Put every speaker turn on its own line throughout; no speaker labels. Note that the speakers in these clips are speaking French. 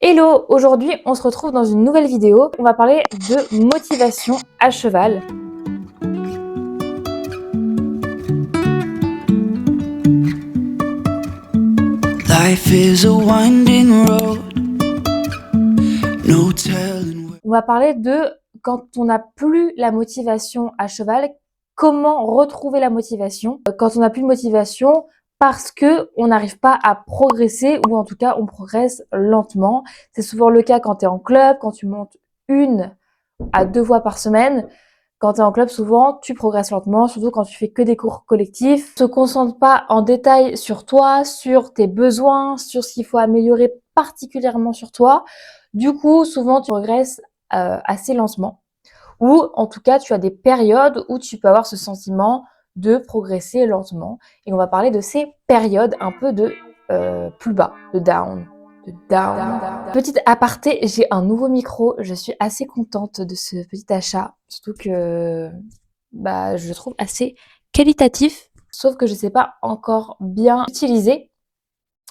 Hello, aujourd'hui on se retrouve dans une nouvelle vidéo. On va parler de motivation à cheval. Life is a winding road. No telling. On va parler de quand on n'a plus la motivation à cheval, comment retrouver la motivation quand on n'a plus de motivation parce que on n'arrive pas à progresser ou en tout cas on progresse lentement. C'est souvent le cas quand tu es en club, quand tu montes 1 à 2 fois par semaine. Quand tu es en club, souvent, tu progresses lentement, surtout quand tu fais que des cours collectifs. Ne te concentre pas en détail sur toi, sur tes besoins, sur ce qu'il faut améliorer particulièrement sur toi. Du coup, souvent, tu progresses assez lentement. Ou en tout cas, tu as des périodes où tu peux avoir ce sentiment de progresser lentement. Et on va parler de ces périodes un peu de plus bas, de down. Petite aparté, j'ai un nouveau micro. Je suis assez contente de ce petit achat. Surtout que je le trouve assez qualitatif. Sauf que je ne sais pas encore bien utiliser.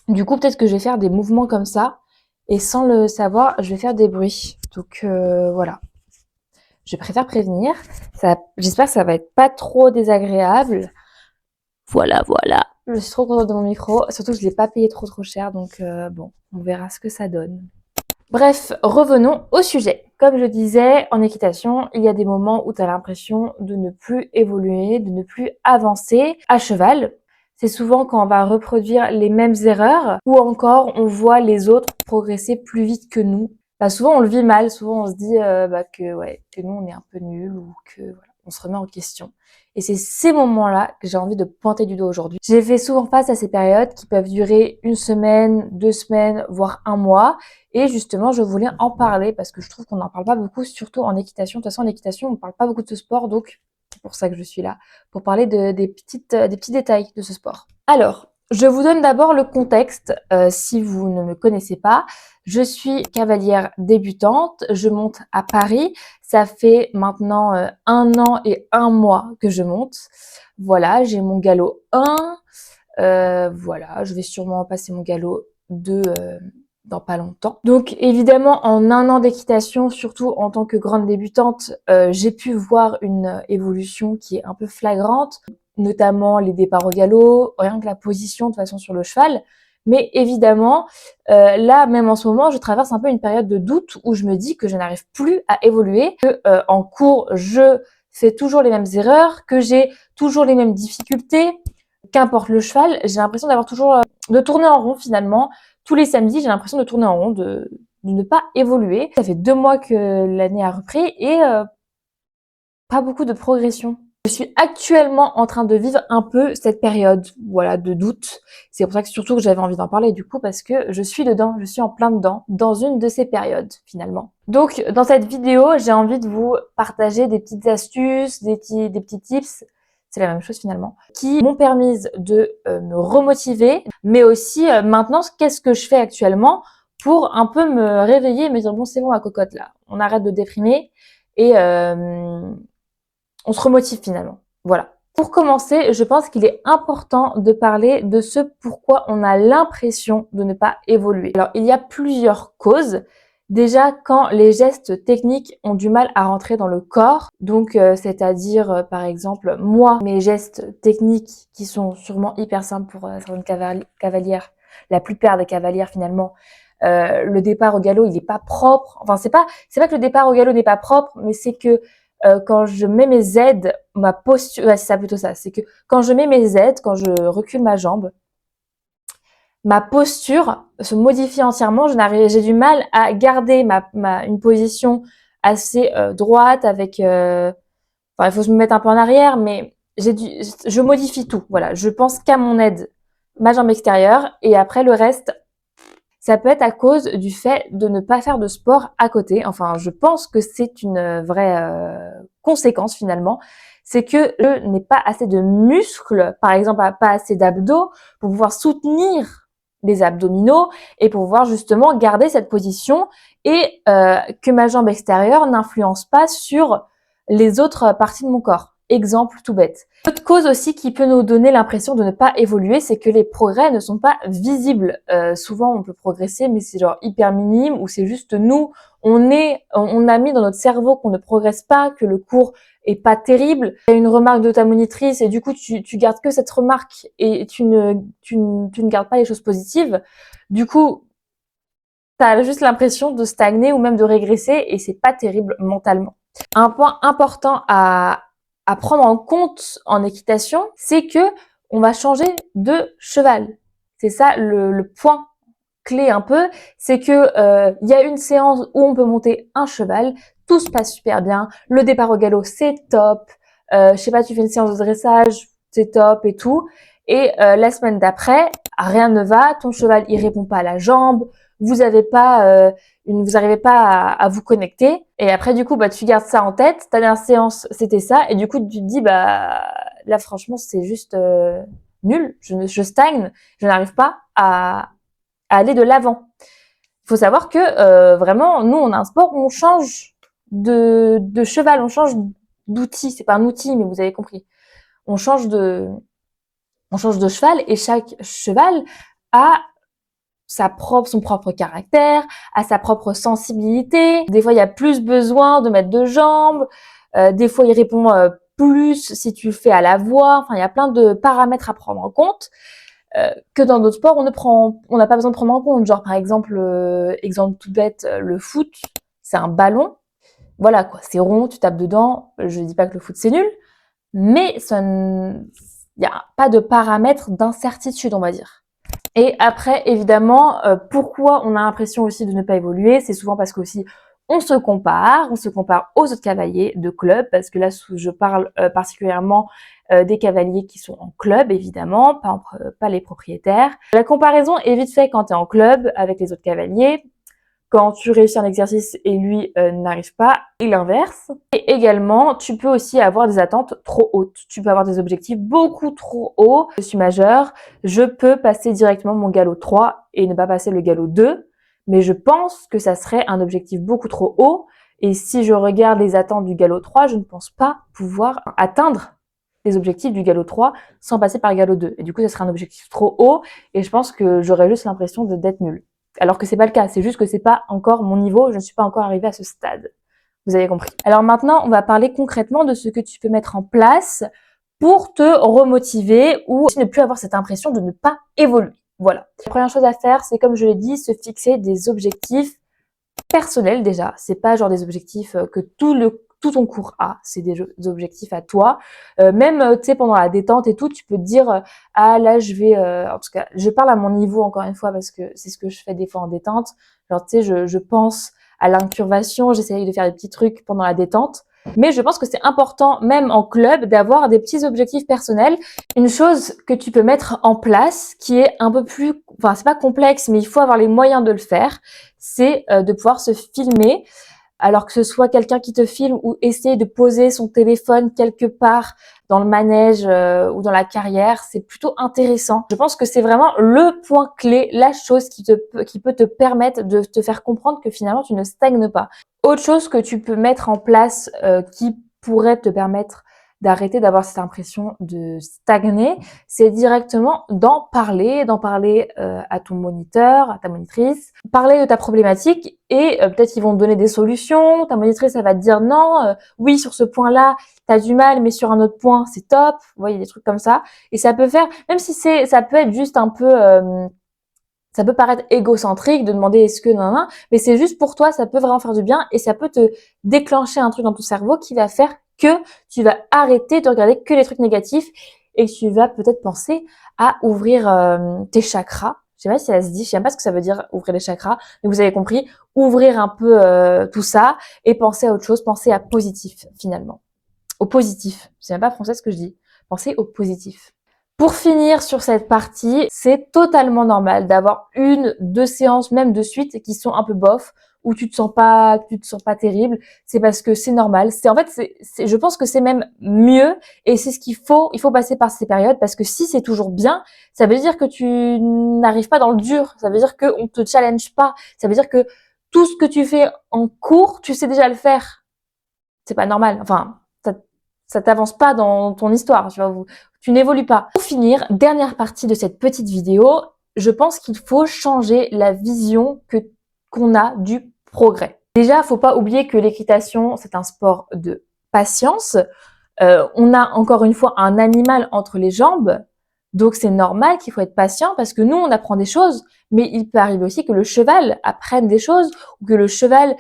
Du coup, peut-être que je vais faire des mouvements comme ça. Et sans le savoir, je vais faire des bruits. Donc voilà. Je préfère prévenir. J'espère que ça va être pas trop désagréable. Voilà. Je suis trop contente de mon micro. Surtout que je l'ai pas payé trop cher. Donc bon, on verra ce que ça donne. Bref, revenons au sujet. Comme je disais, en équitation, il y a des moments où tu as l'impression de ne plus évoluer, de ne plus avancer à cheval. C'est souvent quand on va reproduire les mêmes erreurs ou encore on voit les autres progresser plus vite que nous. Souvent on le vit mal, souvent on se dit que nous on est un peu nuls ou que voilà, on se remet en question. Et c'est ces moments-là que j'ai envie de pointer du doigt aujourd'hui. J'ai fait souvent face à ces périodes qui peuvent durer 1 semaine, 2 semaines, voire 1 mois. Et justement, je voulais en parler parce que je trouve qu'on n'en parle pas beaucoup, surtout en équitation. De toute façon, en équitation, on ne parle pas beaucoup de ce sport, donc c'est pour ça que je suis là, pour parler des petits détails de ce sport. Alors, je vous donne d'abord le contexte, si vous ne me connaissez pas. Je suis cavalière débutante, je monte à Paris. Ça fait maintenant 1 an et 1 mois que je monte. Voilà, j'ai mon galop 1. Voilà, je vais sûrement passer mon galop 2 dans pas longtemps. Donc évidemment, en 1 an d'équitation, surtout en tant que grande débutante, j'ai pu voir une évolution qui est un peu flagrante, notamment les départs au galop, rien que la position de toute façon sur le cheval. Mais évidemment, là, même en ce moment, je traverse un peu une période de doute où je me dis que je n'arrive plus à évoluer, que en cours, je fais toujours les mêmes erreurs, que j'ai toujours les mêmes difficultés. Qu'importe le cheval, j'ai l'impression d'avoir toujours de tourner en rond finalement. Tous les samedis, j'ai l'impression de tourner en rond, de ne pas évoluer. Ça fait 2 mois que l'année a repris et pas beaucoup de progression. Je suis actuellement en train de vivre un peu cette période, voilà, de doute. C'est pour ça que surtout que j'avais envie d'en parler du coup parce que je suis dedans, je suis en plein dedans, dans une de ces périodes finalement. Donc dans cette vidéo, j'ai envie de vous partager des petites astuces, des petits tips, c'est la même chose finalement, qui m'ont permis de me remotiver, mais aussi maintenant, qu'est-ce que je fais actuellement pour un peu me réveiller et me dire bon c'est bon ma cocotte là, on arrête de déprimer et on se remotive finalement. Voilà. Pour commencer, je pense qu'il est important de parler de ce pourquoi on a l'impression de ne pas évoluer. Alors, il y a plusieurs causes. Déjà, quand les gestes techniques ont du mal à rentrer dans le corps, donc c'est-à-dire par exemple, moi, mes gestes techniques qui sont sûrement hyper simples pour certaines cavalières, la plupart des cavalières finalement, le départ au galop, il est pas propre. Enfin, c'est pas que le départ au galop n'est pas propre, mais c'est que quand je mets mes aides, ma posture, c'est ça plutôt ça, c'est que quand je mets mes aides, quand je recule ma jambe, ma posture se modifie entièrement. J'ai du mal à garder une position assez droite avec. Enfin, il faut que je me mette un peu en arrière, mais je modifie tout. Voilà, je pense qu'à mon aide, ma jambe extérieure, et après le reste. Ça peut être à cause du fait de ne pas faire de sport à côté. Enfin, je pense que c'est une vraie conséquence finalement. C'est que je n'ai pas assez de muscles, par exemple pas assez d'abdos, pour pouvoir soutenir les abdominaux et pour pouvoir justement garder cette position et que ma jambe extérieure n'influence pas sur les autres parties de mon corps. exemple tout bête. Autre cause aussi qui peut nous donner l'impression de ne pas évoluer, c'est que les progrès ne sont pas visibles. Souvent, on peut progresser, mais c'est genre hyper minime, ou c'est juste nous, on a mis dans notre cerveau qu'on ne progresse pas, que le cours est pas terrible. Il y a une remarque de ta monitrice et du coup, tu gardes que cette remarque et tu ne gardes pas les choses positives. Du coup, t'as juste l'impression de stagner ou même de régresser et c'est pas terrible mentalement. Un point important à prendre en compte en équitation, c'est que on va changer de cheval. C'est ça le point clé un peu, c'est que y a une séance où on peut monter un cheval, tout se passe super bien, le départ au galop c'est top, je sais pas, tu fais une séance de dressage, c'est top et tout, et la semaine d'après, rien ne va, ton cheval il répond pas à la jambe, vous avez pas vous arrivez pas à vous connecter, et après du coup bah tu gardes ça en tête, ta dernière séance c'était ça, et du coup tu te dis bah là franchement c'est juste nul, je stagne, je n'arrive pas à aller de l'avant. Il faut savoir que vraiment, nous, on a un sport où on change de cheval, on change d'outil. C'est pas un outil, mais vous avez compris. On change de, on change de cheval et chaque cheval a son propre caractère, a sa propre sensibilité. Des fois, il y a plus besoin de mettre de jambes. Des fois, il répond plus si tu le fais à la voix. Enfin, il y a plein de paramètres à prendre en compte. Que dans d'autres sports, on n'a pas besoin de prendre en compte. Genre, par exemple, exemple tout bête, le foot, c'est un ballon. Voilà, quoi. C'est rond, tu tapes dedans. Je dis pas que le foot, c'est nul. Mais il n'y a pas de paramètres d'incertitude, on va dire. Et après, évidemment, pourquoi on a l'impression aussi de ne pas évoluer, c'est souvent parce qu'aussi on se compare aux autres cavaliers de club, parce que là, je parle particulièrement des cavaliers qui sont en club, évidemment, pas les propriétaires. La comparaison est vite faite quand tu es en club avec les autres cavaliers, quand tu réussis un exercice et lui n'arrive pas, et l'inverse. Et également, tu peux aussi avoir des attentes trop hautes. Tu peux avoir des objectifs beaucoup trop hauts. Je suis majeure, je peux passer directement mon galop 3 et ne pas passer le galop 2, mais je pense que ça serait un objectif beaucoup trop haut. Et si je regarde les attentes du galop 3, je ne pense pas pouvoir atteindre les objectifs du galop 3 sans passer par le galop 2. Et du coup, ça serait un objectif trop haut et je pense que j'aurais juste l'impression d'être nulle. Alors que c'est pas le cas, c'est juste que c'est pas encore mon niveau, je ne suis pas encore arrivée à ce stade. Vous avez compris. Alors maintenant, on va parler concrètement de ce que tu peux mettre en place pour te remotiver ou ne plus avoir cette impression de ne pas évoluer. Voilà. La première chose à faire, c'est comme je l'ai dit, se fixer des objectifs personnels déjà. C'est pas genre des objectifs que tout ton cours a, c'est des objectifs à toi. Même, tu sais, pendant la détente et tout, tu peux te dire, ah là, en tout cas, je parle à mon niveau encore une fois parce que c'est ce que je fais des fois en détente. Genre, tu sais, je pense à l'incurvation, j'essaye de faire des petits trucs pendant la détente. Mais je pense que c'est important, même en club, d'avoir des petits objectifs personnels. Une chose que tu peux mettre en place, qui est un peu plus, enfin, c'est pas complexe, mais il faut avoir les moyens de le faire, c'est de pouvoir se filmer. Alors que ce soit quelqu'un qui te filme ou essayer de poser son téléphone quelque part dans le manège ou dans la carrière, c'est plutôt intéressant. Je pense que c'est vraiment le point clé, la chose qui peut te permettre de te faire comprendre que finalement tu ne stagnes pas. Autre chose que tu peux mettre en place qui pourrait te permettre d'arrêter d'avoir cette impression de stagner, c'est directement d'en parler à ton moniteur, à ta monitrice, parler de ta problématique et peut-être qu'ils vont te donner des solutions, ta monitrice elle va te dire non, oui sur ce point-là t'as du mal mais sur un autre point c'est top, vous voyez des trucs comme ça et ça peut faire, même si ça peut être juste un peu ça peut paraître égocentrique de demander est-ce que non, mais c'est juste pour toi, ça peut vraiment faire du bien et ça peut te déclencher un truc dans ton cerveau qui va faire que tu vas arrêter de regarder que les trucs négatifs et que tu vas peut-être penser à ouvrir tes chakras. Je sais pas si ça se dit, je sais même pas ce que ça veut dire ouvrir les chakras, mais vous avez compris, ouvrir un peu tout ça et penser à autre chose, penser à positif finalement. Au positif, c'est même pas français ce que je dis, penser au positif. Pour finir sur cette partie, c'est totalement normal d'avoir 1-2 séances même de suite qui sont un peu bof, où tu te sens pas terrible. C'est parce que c'est normal. Je pense que c'est même mieux et c'est ce qu'il faut. Il faut passer par ces périodes parce que si c'est toujours bien, ça veut dire que tu n'arrives pas dans le dur. Ça veut dire qu'on te challenge pas. Ça veut dire que tout ce que tu fais en cours, tu sais déjà le faire. C'est pas normal. Enfin, ça t'avance pas dans ton histoire, tu vois, tu n'évolues pas. Pour finir, dernière partie de cette petite vidéo, je pense qu'il faut changer la vision qu'on a du progrès. Déjà, faut pas oublier que l'équitation, c'est un sport de patience. On a encore une fois un animal entre les jambes, donc c'est normal qu'il faut être patient parce que nous, on apprend des choses, mais il peut arriver aussi que le cheval apprenne des choses ou que le cheval,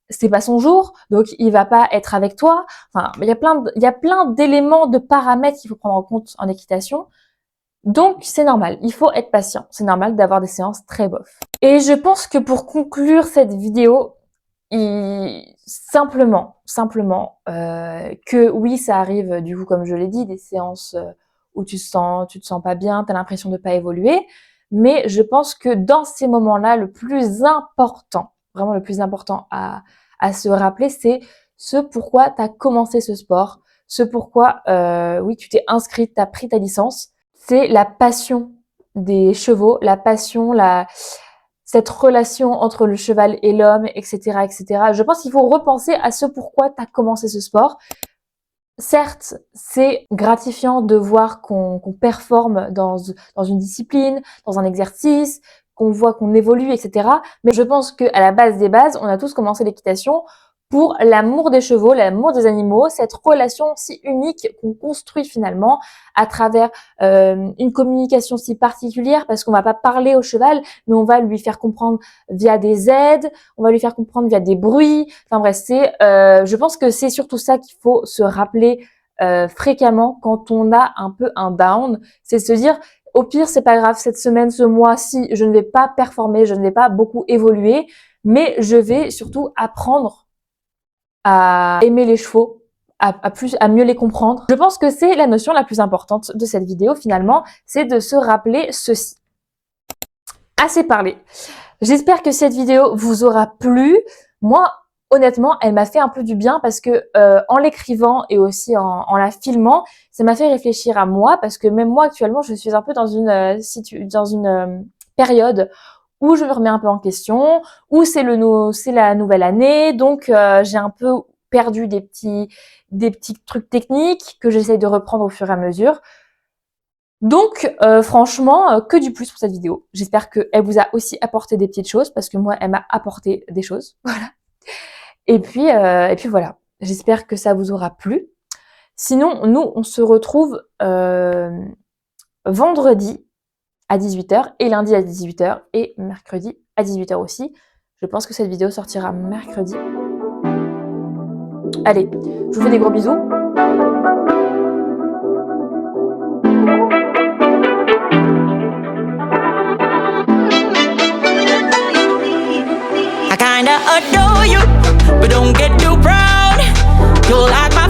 c'est pas son jour, donc il va pas être avec toi. Enfin, il y a plein d'éléments, de paramètres qu'il faut prendre en compte en équitation. Donc, c'est normal, il faut être patient. C'est normal d'avoir des séances très bof. Et je pense que pour conclure cette vidéo, simplement, que oui, ça arrive, du coup, comme je l'ai dit, des séances où tu te sens pas bien, tu as l'impression de pas évoluer. Mais je pense que dans ces moments-là, le plus important, vraiment le plus important à se rappeler, c'est ce pourquoi tu as commencé ce sport, ce pourquoi, oui, tu t'es inscrite, tu as pris ta licence. C'est la passion des chevaux, la passion, cette relation entre le cheval et l'homme, etc., etc. Je pense qu'il faut repenser à ce pourquoi tu as commencé ce sport. Certes, c'est gratifiant de voir qu'on performe dans une discipline, dans un exercice, qu'on voit qu'on évolue, etc. Mais je pense qu'à la base des bases, on a tous commencé l'équitation pour l'amour des chevaux, l'amour des animaux, cette relation si unique qu'on construit finalement à travers une communication si particulière, parce qu'on va pas parler au cheval, mais on va lui faire comprendre via des aides, on va lui faire comprendre via des bruits. Enfin bref, je pense que c'est surtout ça qu'il faut se rappeler fréquemment quand on a un peu un down, c'est se dire au pire c'est pas grave, cette semaine, ce mois-ci, je ne vais pas performer, je ne vais pas beaucoup évoluer, mais je vais surtout apprendre à aimer les chevaux, à mieux les comprendre. Je pense que c'est la notion la plus importante de cette vidéo finalement, c'est de se rappeler ceci. Assez parlé. J'espère que cette vidéo vous aura plu. Moi, honnêtement, elle m'a fait un peu du bien parce que en l'écrivant et aussi en la filmant, ça m'a fait réfléchir à moi parce que même moi actuellement, je suis un peu dans une période où je me remets un peu en question, où c'est la nouvelle année, donc j'ai un peu perdu des petits trucs techniques que j'essaye de reprendre au fur et à mesure. Donc franchement, que du plus pour cette vidéo. J'espère qu'elle vous a aussi apporté des petites choses, parce que moi, elle m'a apporté des choses. Voilà. Et puis voilà. J'espère que ça vous aura plu. Sinon, nous, on se retrouve vendredi à 18h et lundi à 18h et mercredi à 18h aussi. Je pense que cette vidéo sortira mercredi. Allez, je vous fais des gros bisous.
I kinda adore you, but don't get too proud. You're like my